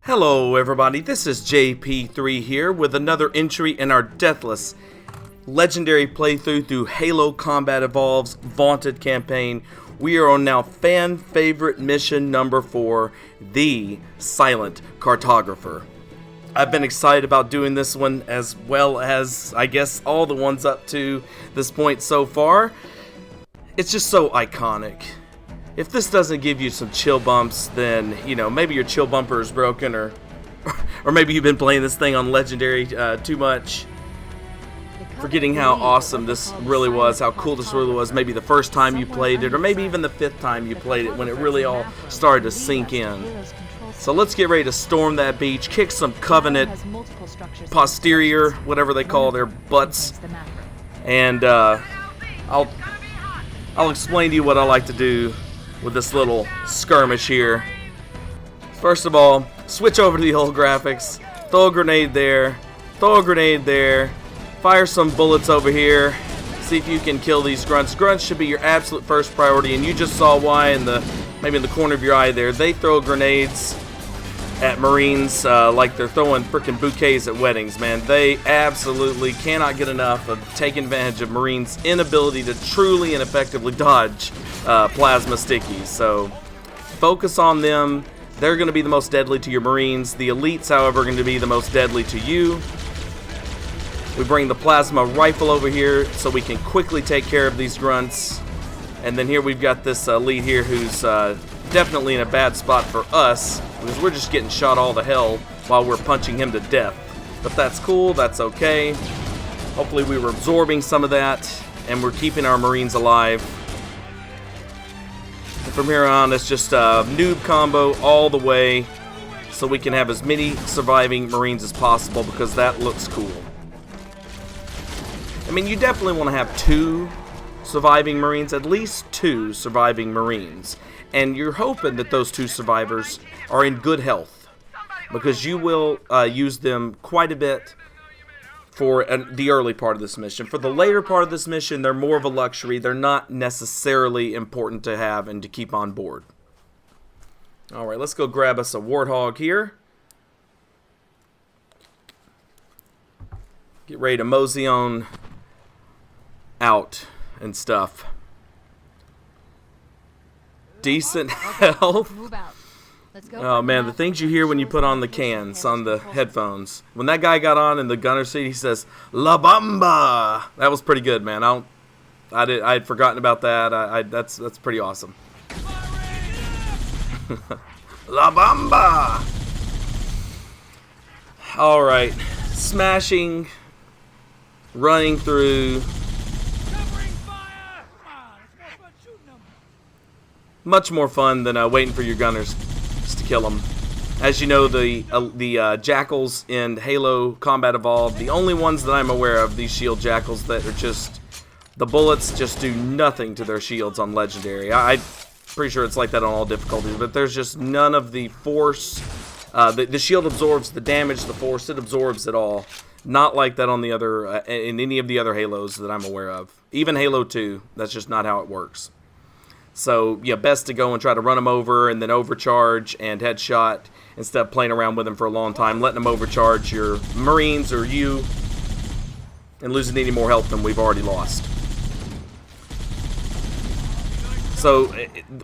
Hello everybody, this is JP3 here with another entry in our deathless legendary playthrough through Halo Combat Evolved's vaunted campaign. We are on now fan favorite mission number 4, the Silent Cartographer. I've been excited about doing this one as well as I guess all the ones up to this point so far. It's just so iconic. If this doesn't give you some chill bumps, then, you know, maybe your chill bumper is broken, or maybe you've been playing this thing on Legendary too much, forgetting how awesome this really was, how cool this really was, maybe the first time you played it, or maybe even the 5th time you played it, when it really all started to sink in. So let's get ready to storm that beach, kick some Covenant posterior, whatever they call their butts, and I'll explain to you what I like to do with this little skirmish here. First of all, switch over to the old graphics, throw a grenade there, throw a grenade there, fire some bullets over here, see if you can kill these grunts. Grunts should be your absolute first priority, and you just saw why maybe in the corner of your eye there. They throw grenades at Marines like they're throwing freaking bouquets at weddings, man. They absolutely cannot get enough of taking advantage of Marines' inability to truly and effectively dodge plasma stickies. So focus on them. They're going to be the most deadly to your Marines. The elites, however, are going to be the most deadly to you. We bring the plasma rifle over here so we can quickly take care of these grunts. And then here we've got this elite here who's definitely in a bad spot for us, because we're just getting shot all to hell while we're punching him to death. But that's cool, that's okay. Hopefully we were absorbing some of that, and we're keeping our Marines alive. And from here on, it's just a noob combo all the way, so we can have as many surviving Marines as possible, because that looks cool. I mean, you definitely want to have 2 surviving Marines, at least 2 surviving Marines. And you're hoping that those 2 survivors are in good health, because you will use them quite a bit for the early part of this mission. For the later part of this mission, they're more of a luxury. They're not necessarily important to have and to keep on board. Alright, let's go grab us a Warthog here. Get ready to mosey on out and stuff. Decent health. Oh man, the things you hear when you put on the cans on the headphones. When that guy got on in the gunner seat, he says "La Bamba." That was pretty good, man. I had forgotten about that. That's pretty awesome. La Bamba. All right, smashing, running through. Much more fun than waiting for your gunners just to kill them. As you know, the jackals in Halo Combat Evolved, the only ones that I'm aware of, these shield jackals that are just, the bullets just do nothing to their shields on Legendary. I'm pretty sure it's like that on all difficulties, but there's just none of the force. The shield absorbs the damage, the force, it absorbs it all. Not like that on the other, in any of the other Halos that I'm aware of. Even Halo 2, that's just not how it works. So, yeah, best to go and try to run them over and then overcharge and headshot instead of playing around with them for a long time, letting them overcharge your Marines or you and losing any more health than we've already lost. So,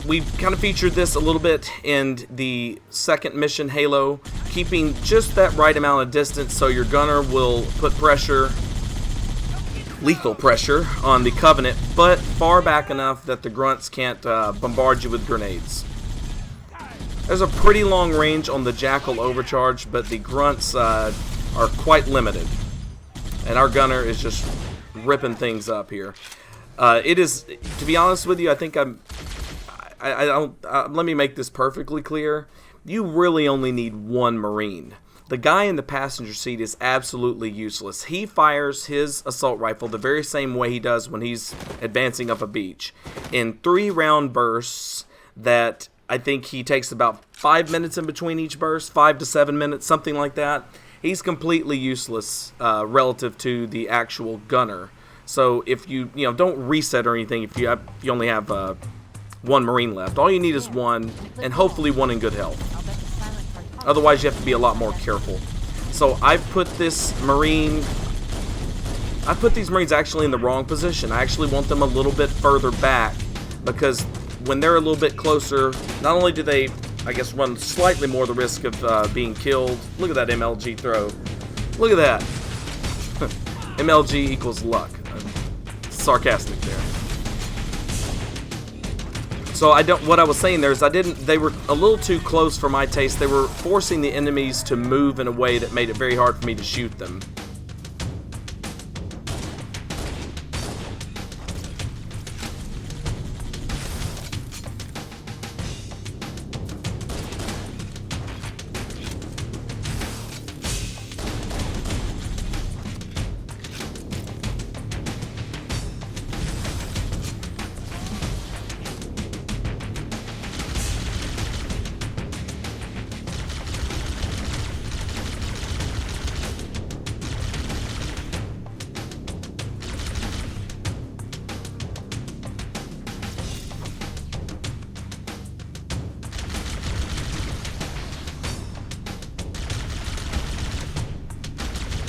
we've kind of featured this a little bit in the second mission, Halo, keeping just that right amount of distance so your gunner will put pressure, lethal pressure, on the Covenant, but far back enough that the grunts can't bombard you with grenades. There's a pretty long range on the Jackal overcharge, but the grunts are quite limited, and our gunner is just ripping things up here. It is, to be honest with you, I think let me make this perfectly clear. You really only need 1 Marine. The guy in the passenger seat is absolutely useless. He fires his assault rifle the very same way he does when he's advancing up a beach, in 3-round bursts that I think he takes about 5 minutes in between each burst, 5 to 7 minutes, something like that. He's completely useless relative to the actual gunner. So if you don't reset or anything, if you only have 1 Marine left, all you need is 1, and hopefully 1 in good health. Otherwise, you have to be a lot more careful. So I've put this Marine... I put these Marines actually in the wrong position. I actually want them a little bit further back, because when they're a little bit closer, not only do they, I guess, run slightly more the risk of being killed. Look at that MLG throw. Look at that. MLG equals luck. Sarcastic there. So what I was saying there is they were a little too close for my taste. They were forcing the enemies to move in a way that made it very hard for me to shoot them.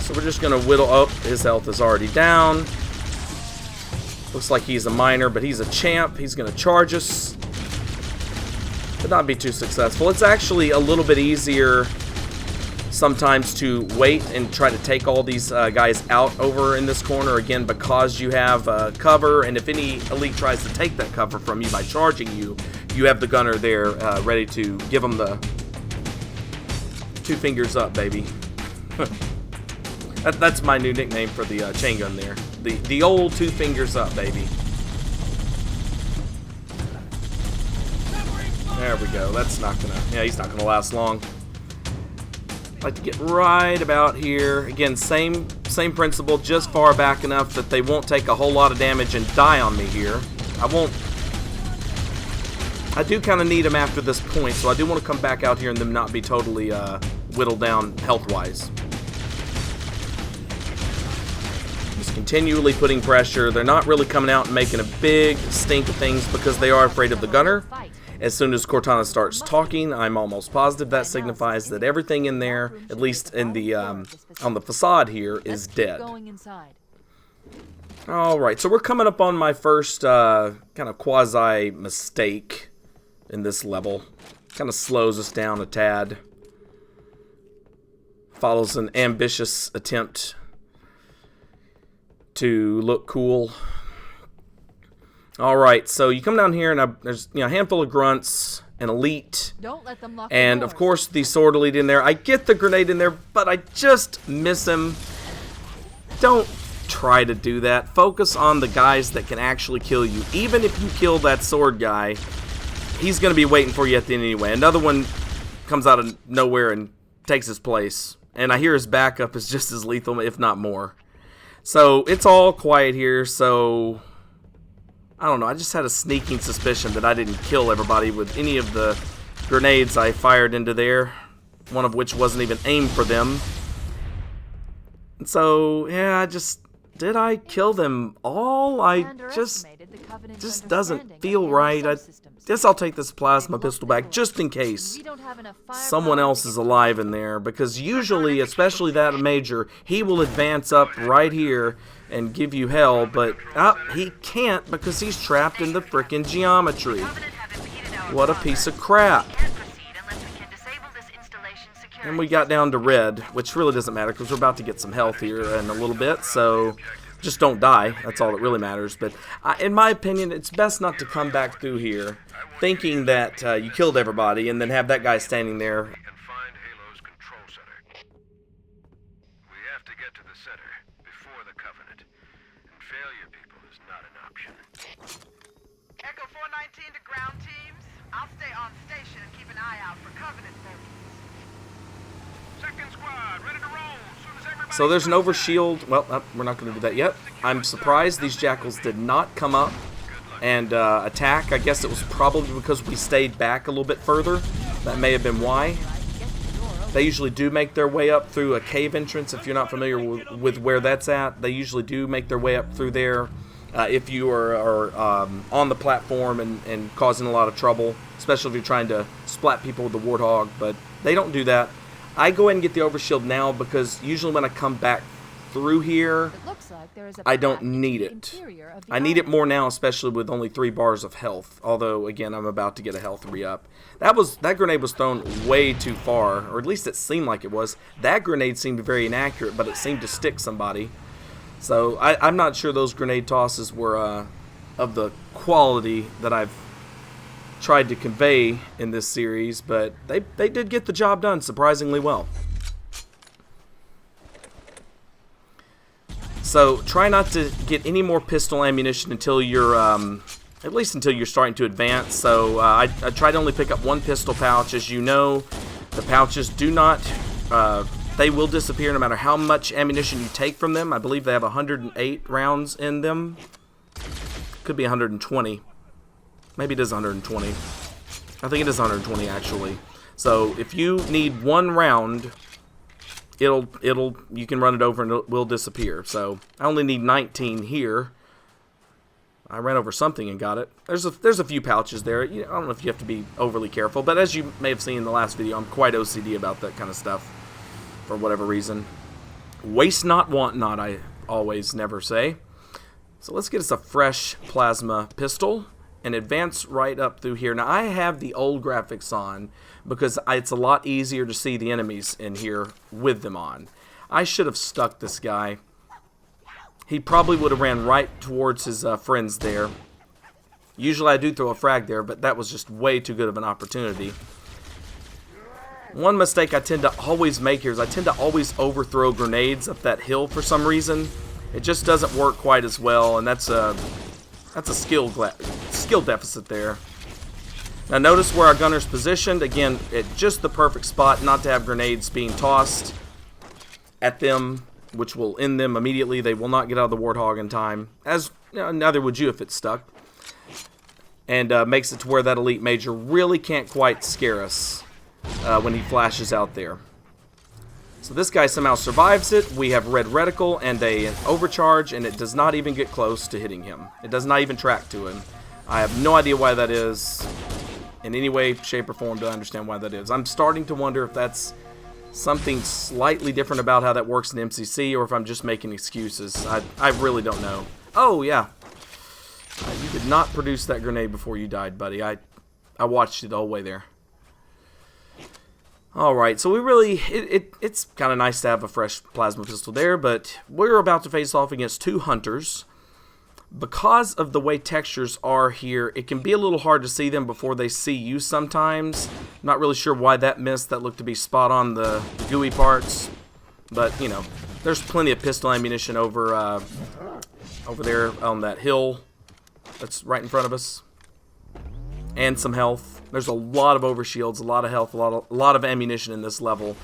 So we're just going to whittle... Oh, his health is already down. Looks like he's a miner, but he's a champ. He's going to charge us. But not be too successful. It's actually a little bit easier sometimes to wait and try to take all these guys out over in this corner. Again, because you have cover, and if any elite tries to take that cover from you by charging you, you have the gunner there ready to give them the 2 fingers up, baby. That's my new nickname for the chain gun there. The old 2 fingers up, baby. There we go. That's not gonna... Yeah, he's not gonna last long. I'd like to get right about here. Again, same principle, just far back enough that they won't take a whole lot of damage and die on me here. I do kind of need them after this point, so I do want to come back out here and them not be totally whittled down health-wise. Just continually putting pressure. They're not really coming out and making a big stink of things because they are afraid of the gunner. As soon as Cortana starts talking, I'm almost positive that signifies that everything in there, at least in the on the facade here, is dead. Alright, so we're coming up on my first kind of quasi-mistake in this level. Kind of slows us down a tad. Follows an ambitious attempt to look cool. Alright, so you come down here and there's a handful of grunts, an elite, and of course the sword elite in there. I get the grenade in there, but I just miss him. Don't try to do that. Focus on the guys that can actually kill you. Even if you kill that sword guy, he's going to be waiting for you at the end anyway. Another one comes out of nowhere and takes his place, and I hear his backup is just as lethal, if not more. So it's all quiet here, so I don't know. I just had a sneaking suspicion that I didn't kill everybody with any of the grenades I fired into there, one of which wasn't even aimed for them. And so, yeah, did I kill them all? I just doesn't feel right. I guess I'll take this plasma pistol back just in case someone else is alive in there, because usually, especially that major, he will advance up right here and give you hell, but he can't because he's trapped in the frickin' geometry. What a piece of crap. And we got down to red, which really doesn't matter because we're about to get some health here in a little bit, so just don't die. That's all that really matters. But in my opinion, it's best not to come back through here thinking that you killed everybody and then have that guy standing there. Echo 419 to ground teams. I'll stay on station and keep an eye out for Covenant movements. Second squad, ready to roll. Soon as everybody... So there's an overshield. Well, we're not going to do that yet. I'm surprised these jackals did not come up and attack. I guess it was probably because we stayed back a little bit further. That may have been why. They usually do make their way up through a cave entrance. If you're not familiar with where that's at, they usually do make their way up through there. If you are on the platform and causing a lot of trouble. especially if you're trying to splat people with the Warthog, but they don't do that. I go ahead and get the overshield now because usually when I come back through here, I don't need it. I need it more now, especially with only 3 bars of health, although, again, I'm about to get a health re-up. That grenade was thrown way too far, or at least it seemed like it was. That grenade seemed very inaccurate, but it seemed to stick somebody. So I'm not sure those grenade tosses were of the quality that I've tried to convey in this series, but they did get the job done surprisingly well. So try not to get any more pistol ammunition until you're, at least until you're starting to advance. So I try to only pick up 1 pistol pouch. As you know, the pouches do not, they will disappear no matter how much ammunition you take from them. I believe they have 108 rounds in them. Could be 120. Maybe it is 120. I think it is 120 actually. So if you need 1 round, you can run it over and it will disappear. So I only need 19 here. I ran over something and got it. There's a few pouches there. I don't know if you have to be overly careful, but as you may have seen in the last video, I'm quite OCD about that kind of stuff for whatever reason. Waste not, want not, I always never say. So let's get us a fresh plasma pistol and advance right up through here. Now I have the old graphics on because it's a lot easier to see the enemies in here with them on. I should have stuck this guy. He probably would have ran right towards his friends there. Usually I do throw a frag there, but that was just way too good of an opportunity. One mistake I tend to always make here is I tend to always overthrow grenades up that hill for some reason. It just doesn't work quite as well, and that's a skill deficit there. Now notice where our gunner's positioned. Again, at just the perfect spot not to have grenades being tossed at them, which will end them immediately. They will not get out of the Warthog in time, as neither would you if it's stuck. And makes it to where that elite major really can't quite scare us when he flashes out there. So this guy somehow survives it. We have red reticle and an overcharge, and it does not even get close to hitting him. It does not even track to him. I have no idea why that is. In any way, shape, or form do I understand why that is. I'm starting to wonder if that's something slightly different about how that works in MCC, or if I'm just making excuses. I really don't know. Oh, yeah. You did not produce that grenade before you died, buddy. I watched it the whole way there. Alright, so we really, it's kind of nice to have a fresh plasma pistol there, but we're about to face off against 2 hunters. Because of the way textures are here, it can be a little hard to see them before they see you sometimes. Not really sure why that missed. That looked to be spot on the gooey parts. But, you know, there's plenty of pistol ammunition over there on that hill that's right in front of us. And some health. There's a lot of overshields, a lot of health, a lot of ammunition in this level,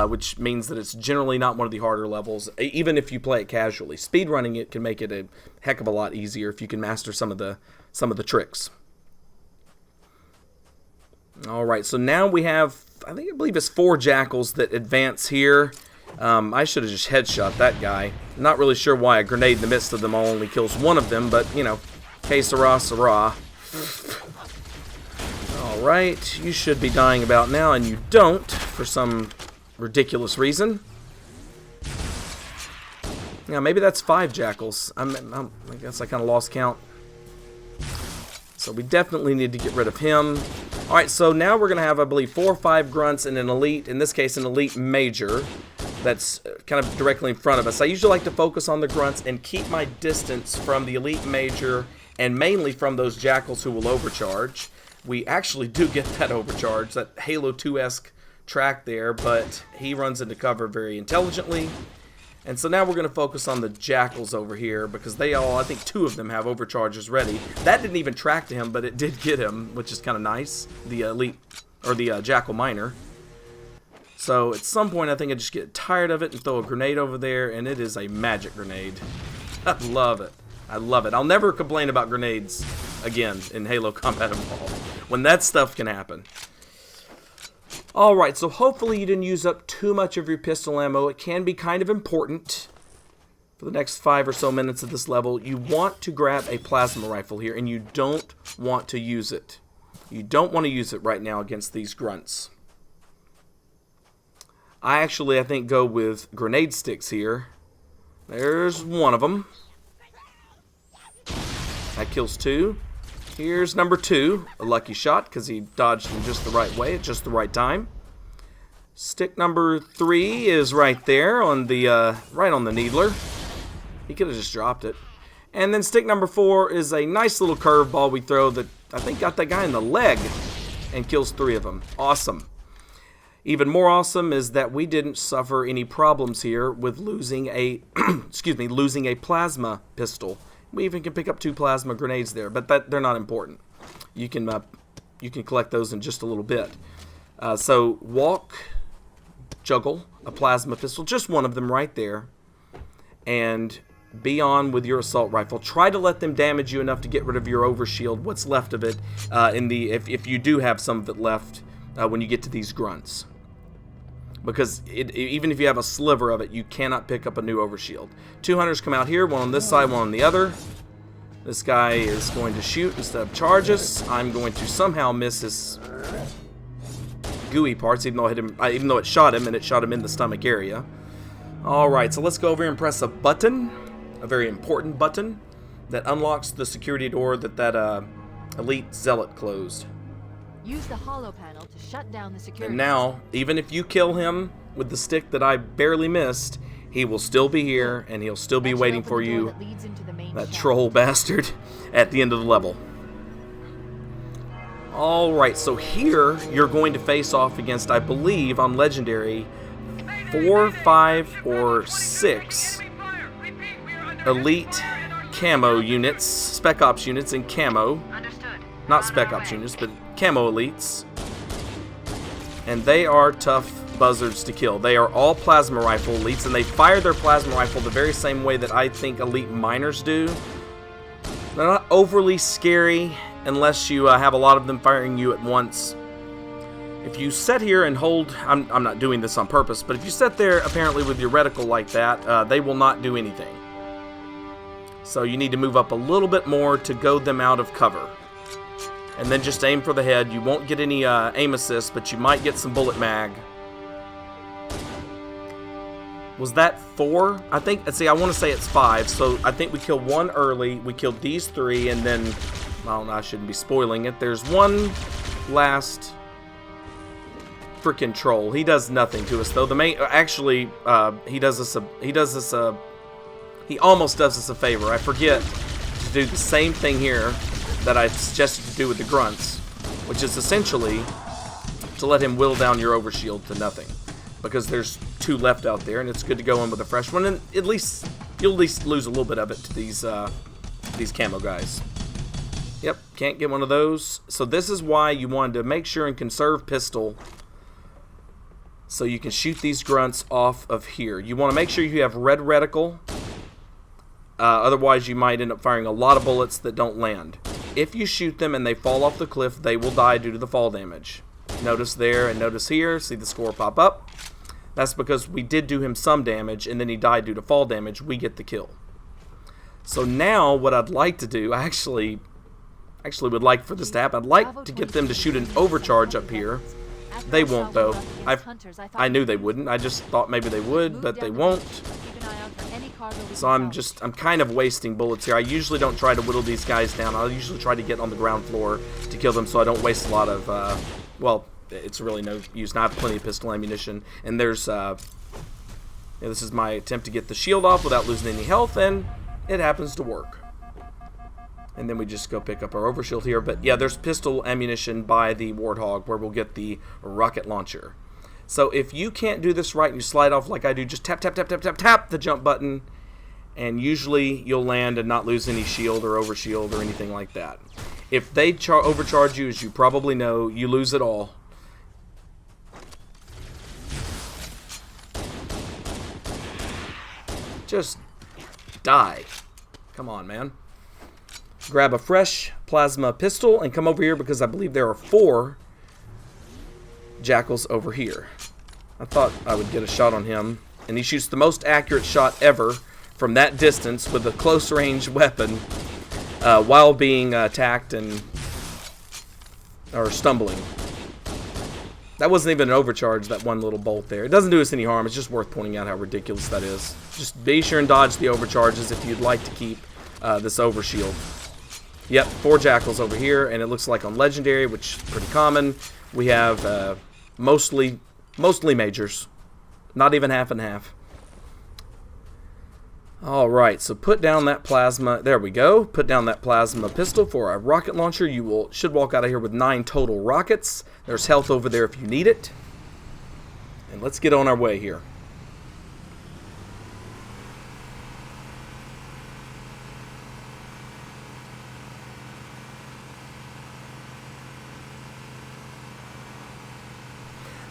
which means that it's generally not one of the harder levels, even if you play it casually. Speedrunning it can make it a heck of a lot easier if you can master some of the tricks. All right, so now we have, I believe it's 4 jackals that advance here. I should have just headshot that guy. Not really sure why a grenade in the midst of them all only kills one of them, but, you know, que sera, sera. Alright, you should be dying about now, and you don't, for some ridiculous reason. Yeah, maybe that's 5 jackals. I guess I kind of lost count. So we definitely need to get rid of him. Alright, so now we're going to have, I believe, 4 or 5 grunts and an elite, in this case an elite major, that's kind of directly in front of us. I usually like to focus on the grunts and keep my distance from the elite major, and mainly from those jackals who will overcharge. We actually do get that overcharge, that Halo 2-esque track there, but he runs into cover very intelligently. And so now we're going to focus on the jackals over here, because they all, I think 2 of them have overcharges ready. That didn't even track to him, but it did get him, which is kind of nice, the elite, or the jackal miner. So at some point I think I just get tired of it and throw a grenade over there, and it is a magic grenade. I love it. I love it. I'll never complain about grenades again in Halo Combat Evolved when that stuff can happen. Alright, so hopefully you didn't use up too much of your pistol ammo. It can be kind of important for the next 5 or so minutes of this level. You want to grab a plasma rifle here, and you don't want to use it. You don't want to use it right now against these grunts. I think go with grenade sticks here. There's one of them. That kills 2. Here's number 2, a lucky shot because he dodged in just the right way at just the right time. Stick number 3 is right there on the right on the needler. He could have just dropped it. And then stick number 4 is a nice little curveball we throw that I think got that guy in the leg and kills 3 of them. Awesome. Even more awesome is that we didn't suffer any problems here with losing a losing a plasma pistol. We even can pick up 2 plasma grenades there, but they're not important. You can collect those in just a little bit. So walk, juggle a plasma pistol, just one of them right there, and be on with your assault rifle. Try to let them damage you enough to get rid of your overshield, what's left of it, if you do have some of it left when you get to these grunts. Because even if you have a sliver of it, you cannot pick up a new overshield. 2 hunters come out here, one on this side, one on the other. This guy is going to shoot instead of charge us. I'm going to somehow miss his gooey parts, even though it shot him, and it shot him in the stomach area. Alright, so let's go over here and press a button, a very important button, that unlocks the security door that elite zealot closed. Use the hollow panel to shut down the security. And now, even if you kill him with the stick that I barely missed, he will still be here, and he'll still be waiting for you, that troll bastard, at the end of the level. Alright, so here, you're going to face off against, I believe, on Legendary, 4, 5, or 6 elite camo units, spec ops units in camo. Not spec ops units, but camo elites. And they are tough buzzards to kill. They are all plasma rifle elites, and they fire their plasma rifle the very same way that I think elite miners do. They're not overly scary unless you have a lot of them firing you at once. If you sit here and hold, I'm not doing this on purpose, but if you sit there apparently with your reticle like that, they will not do anything. So you need to move up a little bit more to goad them out of cover. And then just aim for the head. You won't get any aim assist, but you might get some bullet mag. Was that 4? I think, see, I want to say it's 5. So I think we killed 1 early. We killed these 3, and then, well, I shouldn't be spoiling it. There's one last freaking troll. He does nothing to us, though. The main, actually, he almost does us a favor. I forget to do the same thing here that I suggested to do with the grunts, which is essentially to let him whittle down your overshield to nothing, because there's 2 left out there, and it's good to go in with a fresh one, and you'll at least lose a little bit of it to these camo guys. Yep, can't get one of those. So this is why you wanted to make sure and conserve pistol, so you can shoot these grunts off of here. You want to make sure you have red reticle. Otherwise, you might end up firing a lot of bullets that don't land. If you shoot them and they fall off the cliff, they will die due to the fall damage. Notice there and notice here. See the score pop up? That's because we did do him some damage, and then he died due to fall damage. We get the kill. So now, what I'd like to do, I actually would like for this to happen. I'd like to get them to shoot an overcharge up here. They won't, though. I knew they wouldn't. I just thought maybe they would, but they won't. So I'm kind of wasting bullets here. I usually don't try to whittle these guys down. I'll usually try to get on the ground floor to kill them, so I don't waste a lot of, well, it's really no use. Now I have plenty of pistol ammunition, and there's, this is my attempt to get the shield off without losing any health, and it happens to work. And then we just go pick up our overshield here. But yeah, there's pistol ammunition by the Warthog where we'll get the rocket launcher. So if you can't do this right and you slide off like I do, just tap, tap, tap, tap, tap, tap the jump button, and usually you'll land and not lose any shield or overshield or anything like that. If they overcharge you, as you probably know, you lose it all. Just die. Come on, man. Grab a fresh plasma pistol and come over here, because I believe there are 4 jackals over here. I thought I would get a shot on him, and he shoots the most accurate shot ever from that distance with a close range weapon while being attacked and or stumbling. That wasn't even an overcharge, that one little bolt there. It doesn't do us any harm. It's just worth pointing out how ridiculous that is. Just be sure and dodge the overcharges if you'd like to keep this overshield. Yep, 4 jackals over here, and it looks like on legendary, which is pretty common, we have mostly majors. Not even half and half. Alright, so put down that plasma. There we go. Put down that plasma pistol for a rocket launcher. You should walk out of here with 9 total rockets. There's health over there if you need it. And let's get on our way here.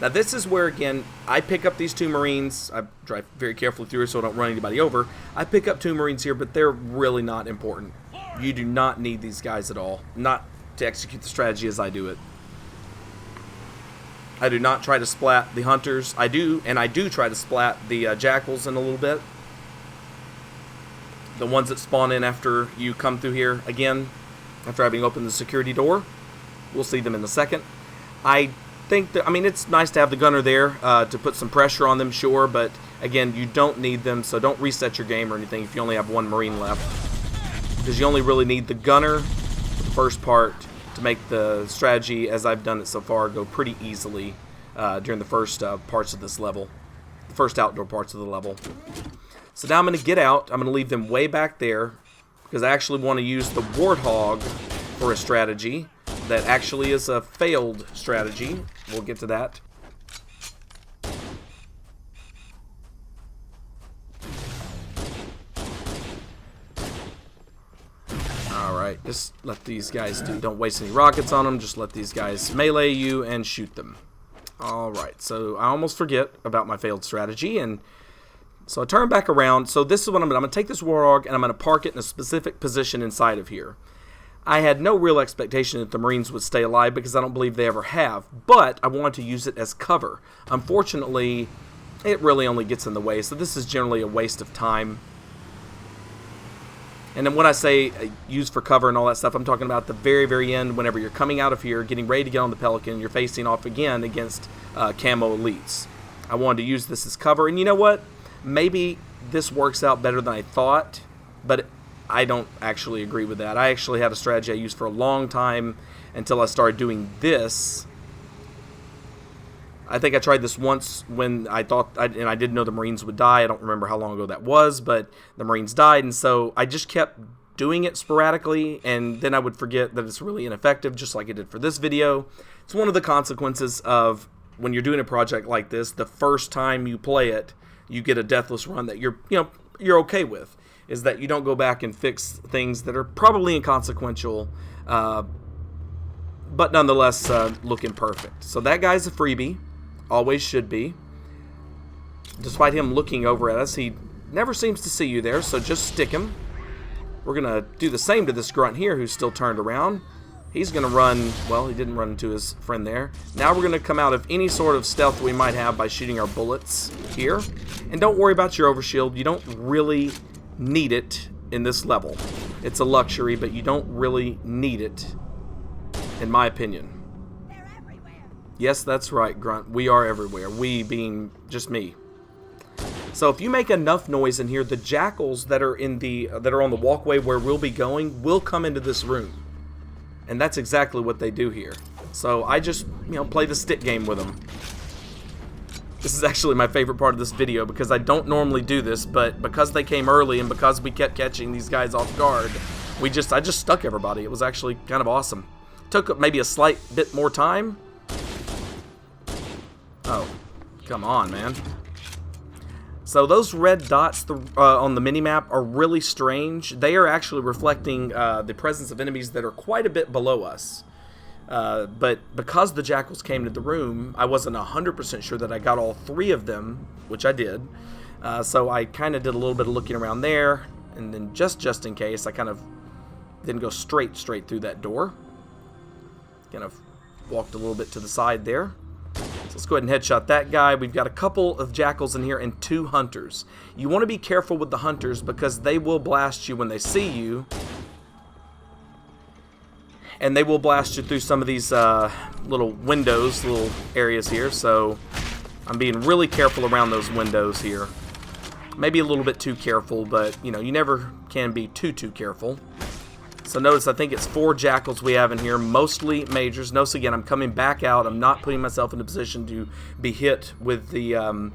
Now this is where, again, I pick up these 2 Marines. I drive very carefully through so I don't run anybody over. I pick up 2 Marines here, but they're really not important. You do not need these guys at all. Not to execute the strategy as I do it. I do not try to splat the Hunters. I do try to splat the Jackals in a little bit. The ones that spawn in after you come through here again, after having opened the security door. We'll see them in a second. I think that, I mean, it's nice to have the gunner there to put some pressure on them, sure, but again, you don't need them, so don't reset your game or anything if you only have 1 Marine left, because you only really need the gunner for the first part to make the strategy, as I've done it so far, go pretty easily during the first parts of this level, the first outdoor parts of the level. So now I'm going to get out. I'm going to leave them way back there because I actually want to use the Warthog for a strategy that actually is a failed strategy. We'll get to that. Alright, just let these guys don't waste any rockets on them. Just let these guys melee you and shoot them. Alright, so I almost forget about my failed strategy, and so I turn back around. So this is what I'm going to take this Warthog and I'm going to park it in a specific position inside of here. I had no real expectation that the Marines would stay alive because I don't believe they ever have, but I wanted to use it as cover. Unfortunately, it really only gets in the way, so this is generally a waste of time. And then when I say use for cover and all that stuff, I'm talking about the very, very end, whenever you're coming out of here, getting ready to get on the Pelican, you're facing off again against camo elites. I wanted to use this as cover, and you know what? Maybe this works out better than I thought, but I don't actually agree with that. I actually had a strategy I used for a long time until I started doing this. I think I tried this once when I thought, and I didn't know the Marines would die. I don't remember how long ago that was, but the Marines died, and so I just kept doing it sporadically, and then I would forget that it's really ineffective, just like I did for this video. It's one of the consequences of when you're doing a project like this. The first time you play it, you get a deathless run that you're okay with. Is that you don't go back and fix things that are probably inconsequential, but nonetheless look imperfect. So that guy's a freebie, always should be. Despite him looking over at us, he never seems to see you there, so just stick him. We're going to do the same to this grunt here who's still turned around. He's going to run, well, he didn't run into his friend there. Now we're going to come out of any sort of stealth we might have by shooting our bullets here. And don't worry about your overshield. You don't really need it in this level. It's a luxury, but you don't really need it, in my opinion. They're everywhere. Yes, that's right, Grunt. We are everywhere. We being just me. So if you make enough noise in here, the jackals that are on the walkway where we'll be going will come into this room, and that's exactly what they do here. So I just play the stick game with them. This is actually my favorite part of this video because I don't normally do this, but because they came early and because we kept catching these guys off guard, I just stuck everybody. It was actually kind of awesome. Took maybe a slight bit more time. Oh, come on, man. So those red dots on the minimap are really strange. They are actually reflecting the presence of enemies that are quite a bit below us. But because the jackals came to the room, I wasn't 100% sure that I got all 3 of them, which I did. So I kind of did a little bit of looking around there, and then just in case, I kind of didn't go straight through that door. Kind of walked a little bit to the side there. So let's go ahead and headshot that guy. We've got a couple of jackals in here and 2 hunters. You want to be careful with the hunters because they will blast you when they see you. and they will blast you through some of these little windows, little areas here, so I'm being really careful around those windows here. Maybe a little bit too careful, but you know, you never can be too careful. So notice, I think it's 4 jackals we have in here, mostly majors. Notice again, I'm coming back out. I'm not putting myself in a position to be hit with the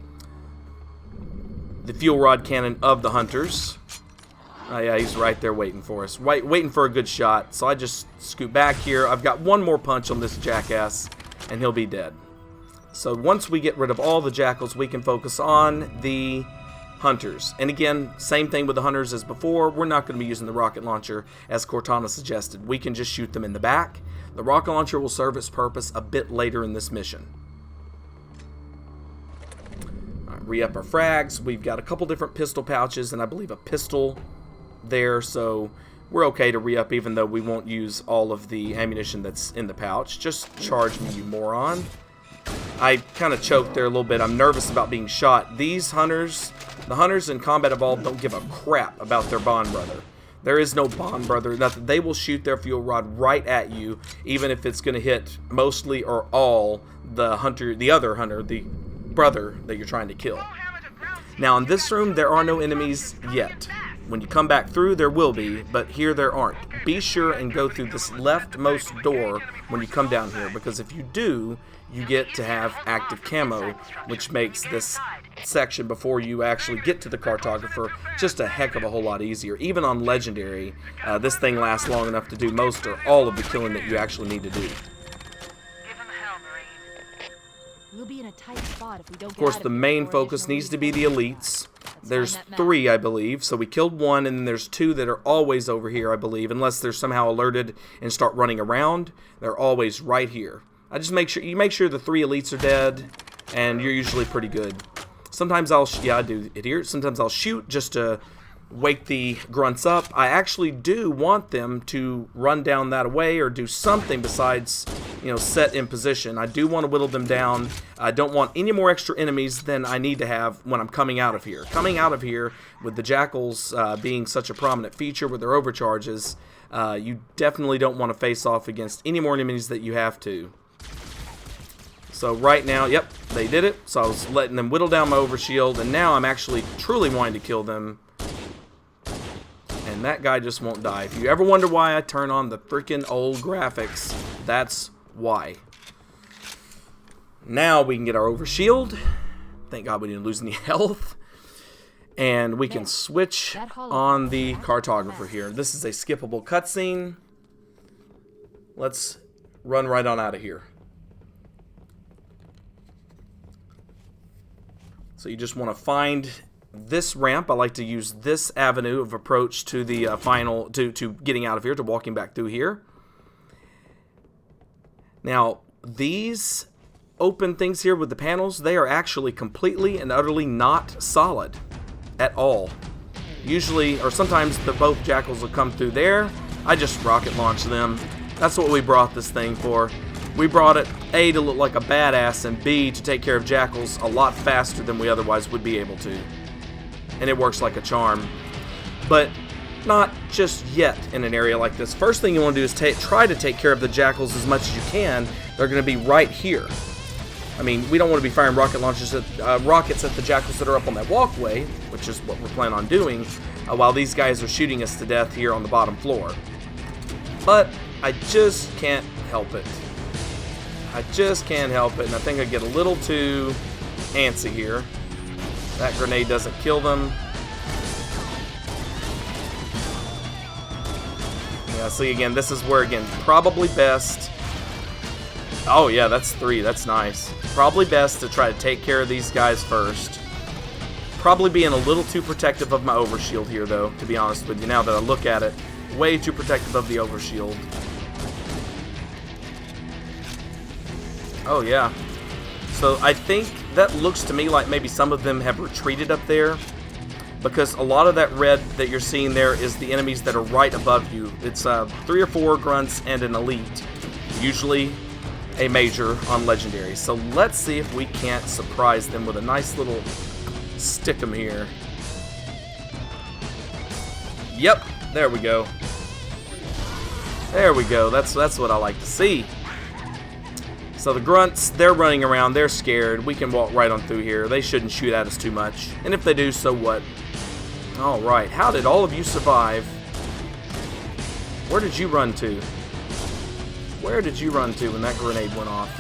fuel rod cannon of the hunters. Oh yeah, he's right there waiting for us, waiting for a good shot. So I just scoot back here. I've got one more punch on this jackass, and he'll be dead. So once we get rid of all the jackals, we can focus on the hunters. And again, same thing with the hunters as before. We're not going to be using the rocket launcher as Cortana suggested. We can just shoot them in the back. The rocket launcher will serve its purpose a bit later in this mission. Alright, re-up our frags. We've got a couple different pistol pouches and I believe a pistol there, so we're okay to re-up even though we won't use all of the ammunition that's in the pouch. Just charge me, you moron. I kind of choked there a little bit. I'm nervous about being shot. These hunters, the hunters in Combat Evolved don't give a crap about their bond brother. There is no bond brother, nothing. They will shoot their fuel rod right at you, even if it's going to hit mostly or all the hunter, the other hunter, the brother that you're trying to kill. Now in this room, there are no enemies yet. When you come back through, there will be, but here there aren't. Be sure and go through this leftmost door when you come down here, because if you do, you get to have active camo, which makes this section before you actually get to the cartographer just a heck of a whole lot easier. Even on Legendary, this thing lasts long enough to do most or all of the killing that you actually need to do. We'll be in a tight spot if we don't. Of course, the main focus needs to be the elites. There's 3, I believe, so we killed 1, and then there's 2 that are always over here, I believe, unless they're somehow alerted and start running around. They're always right here. I just make sure the 3 elites are dead, and you're usually pretty good. Sometimes I do it here. Sometimes I'll shoot just to wake the grunts up. I actually do want them to run down that way or do something besides, you know, set in position. I do want to whittle them down. I don't want any more extra enemies than I need to have when I'm coming out of here. Coming out of here with the jackals being such a prominent feature with their overcharges, you definitely don't want to face off against any more enemies that you have to. So right now, yep, they did it. So I was letting them whittle down my overshield, and now I'm actually truly wanting to kill them. And that guy just won't die. If you ever wonder why I turn on the freaking old graphics, that's why. Now we can get our overshield. Thank God we didn't lose any health. And we can switch on the cartographer here. This is a skippable cutscene. Let's run right on out of here. So you just want to find this ramp. I like to use this avenue of approach to the to getting out of here, to walking back through here. Now, these open things here with the panels, they are actually completely and utterly not solid at all. Usually, or sometimes both jackals will come through there. I just rocket launch them. That's what we brought this thing for. We brought it, A, to look like a badass, and B, to take care of jackals a lot faster than we otherwise would be able to. And it works like a charm. But not just yet in an area like this. First thing you want to do is try to take care of the jackals as much as you can. They're going to be right here. I mean, we don't want to be firing rocket launchers at, rockets at the jackals that are up on that walkway, which is what we're planning on doing, while these guys are shooting us to death here on the bottom floor. But I just can't help it. I just can't help it, and I think I get a little too antsy here. That grenade doesn't kill them. Yeah, see, again, this is where, again, probably best... Oh, yeah, that's 3. That's nice. Probably best to try to take care of these guys first. Probably being a little too protective of my overshield here, though, to be honest with you. Now that I look at it, way too protective of the overshield. Oh, yeah. So I think that looks to me like maybe some of them have retreated up there, because a lot of that red that you're seeing there is the enemies that are right above you. It's 3 or 4 grunts and an elite, usually a major on Legendary. So let's see if we can't surprise them with a nice little stick 'em here. Yep, there we go. There we go. That's what I like to see. So the grunts, they're running around. They're scared. We can walk right on through here. They shouldn't shoot at us too much. And if they do, so what? All right. How did all of you survive? Where did you run to? Where did you run to when that grenade went off?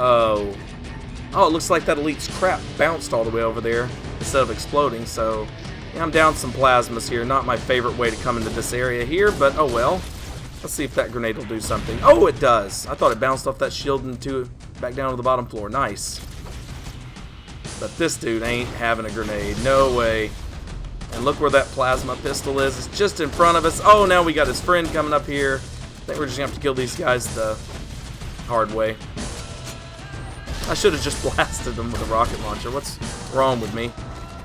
Oh. Oh, it looks like that elite's crap bounced all the way over there instead of exploding, so yeah, I'm down some plasmas here. Not my favorite way to come into this area here, but oh well. Let's see if that grenade will do something. Oh, it does. I thought it bounced off that shield into back down to the bottom floor. Nice. But this dude ain't having a grenade. No way. And look where that plasma pistol is. It's just in front of us. Oh, now we got his friend coming up here. I think we're just going to have to kill these guys the hard way. I should have just blasted them with a rocket launcher. What's wrong with me?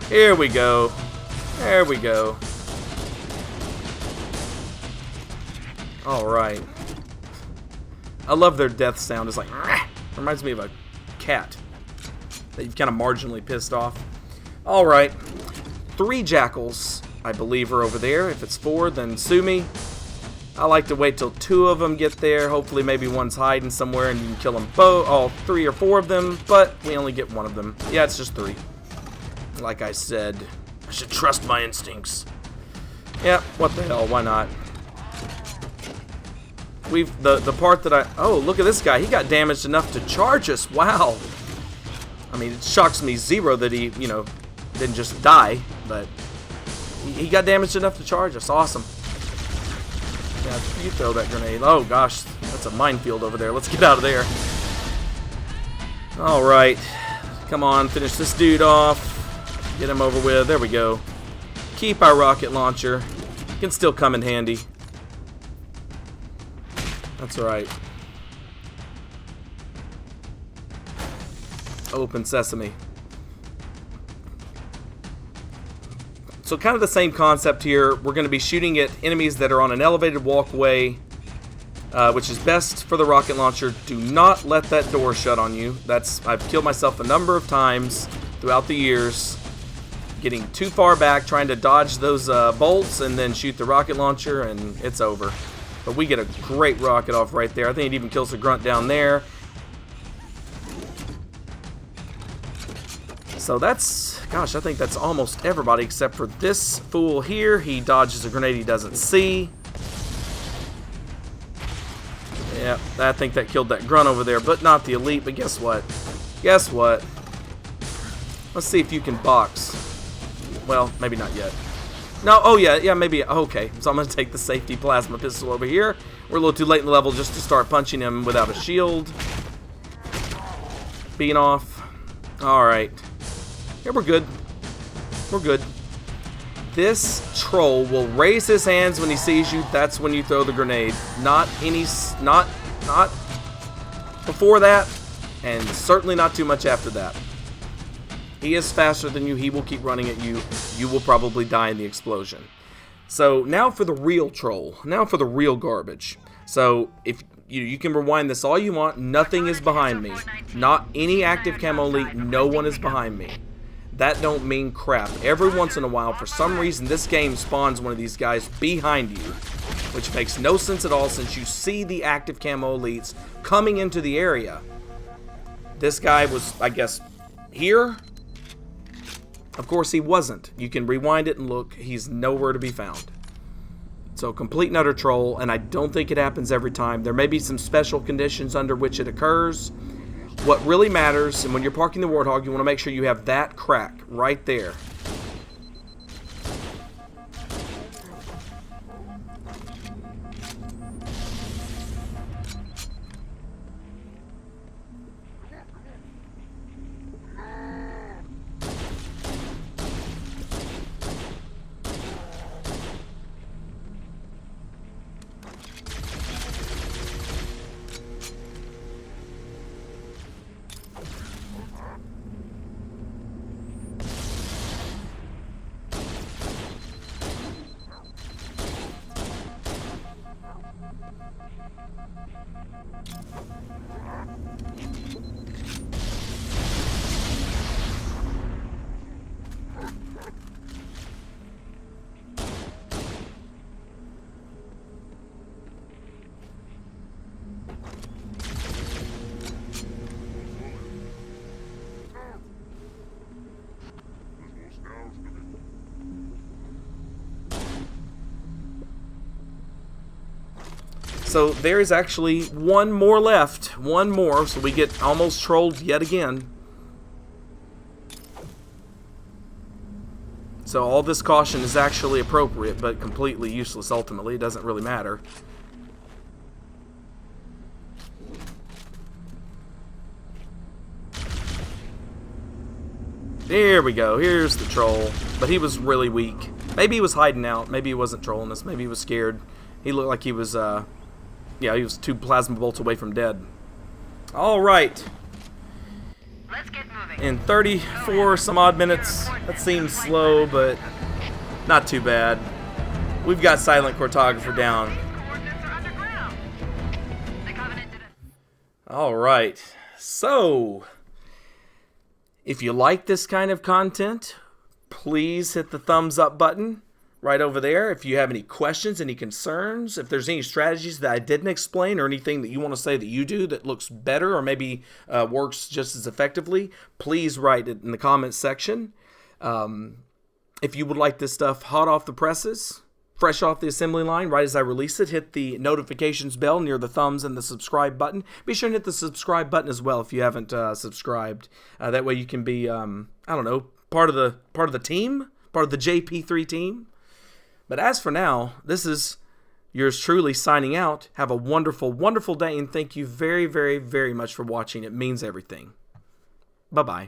Here we go. There we go. Alright. I love their death sound. It's like, rah! Reminds me of a cat that you've kind of marginally pissed off. Alright. 3 jackals, I believe, are over there. If it's 4, then sue me. I like to wait till 2 of them get there. Hopefully maybe one's hiding somewhere and you can kill them both, all 3 or 4 of them, but we only get 1 of them. Yeah, it's just 3. Like I said, I should trust my instincts. Yeah, what the hell, why not? The part that I... Oh, look at this guy. He got damaged enough to charge us. Wow. I mean, it shocks me zero that he, you know, didn't just die, but he got damaged enough to charge us. Awesome. Yeah, you throw that grenade. Oh, gosh. That's a minefield over there. Let's get out of there. Alright. Come on, finish this dude off. Get him over with. There we go. Keep our rocket launcher. Can still come in handy. That's right. Open sesame. So kind of the same concept here. We're going to be shooting at enemies that are on an elevated walkway, which is best for the rocket launcher. Do not let that door shut on you. I've killed myself a number of times throughout the years, getting too far back, trying to dodge those bolts, and then shoot the rocket launcher, and it's over. But we get a great rocket off right there. I think it even kills the grunt down there. So that's, gosh, I think that's almost everybody except for this fool here. He dodges a grenade he doesn't see. Yeah, I think that killed that grunt over there, but not the elite. But guess what? Guess what? Let's see if you can box. Well, maybe not yet. No, oh yeah, maybe, okay. So I'm going to take the safety plasma pistol over here. We're a little too late in the level just to start punching him without a shield. Being off. Alright. Yeah, we're good. We're good. This troll will raise his hands when he sees you. That's when you throw the grenade. Not before that, and certainly not too much after that. He is faster than you. He will keep running at you. You will probably die in the explosion. So now for the real troll. Now for the real garbage. So if you can rewind this all you want. Nothing is behind me. Not any active camo elite. No one is behind me. That don't mean crap. Every once in a while, for some reason, this game spawns one of these guys behind you, which makes no sense at all since you see the active camo elites coming into the area. This guy was, I guess, here. Of course, he wasn't. You can rewind it and look. He's nowhere to be found. So, complete and utter troll, and I don't think it happens every time. There may be some special conditions under which it occurs. What really matters, and when you're parking the Warthog, you want to make sure you have that crack right there. So there is actually one more left. One more, so we get almost trolled yet again. So all this caution is actually appropriate, but completely useless ultimately. It doesn't really matter. There we go. Here's the troll. But he was really weak. Maybe he was hiding out. Maybe he wasn't trolling us. Maybe he was scared. He looked like he was, yeah, he was 2 plasma bolts away from dead. Alright. Let's get moving. In 34 some odd minutes. That seems slow, but not too bad. We've got Silent Cartographer down. Coordinates are underground. The Covenant did it. Alright. So, if you like this kind of content, please hit the thumbs up button right over there. If you have any questions, any concerns, if there's any strategies that I didn't explain or anything that you want to say that you do that looks better or maybe works just as effectively, please write it in the comments section. If you would like this stuff hot off the presses, fresh off the assembly line, right as I release it, hit the notifications bell near the thumbs and the subscribe button. Be sure to hit the subscribe button as well if you haven't subscribed. That way you can be, I don't know, part of the team, part of the JP3 team. But as for now, this is yours truly signing out. Have a wonderful, wonderful day, and thank you very, very, very much for watching. It means everything. Bye-bye.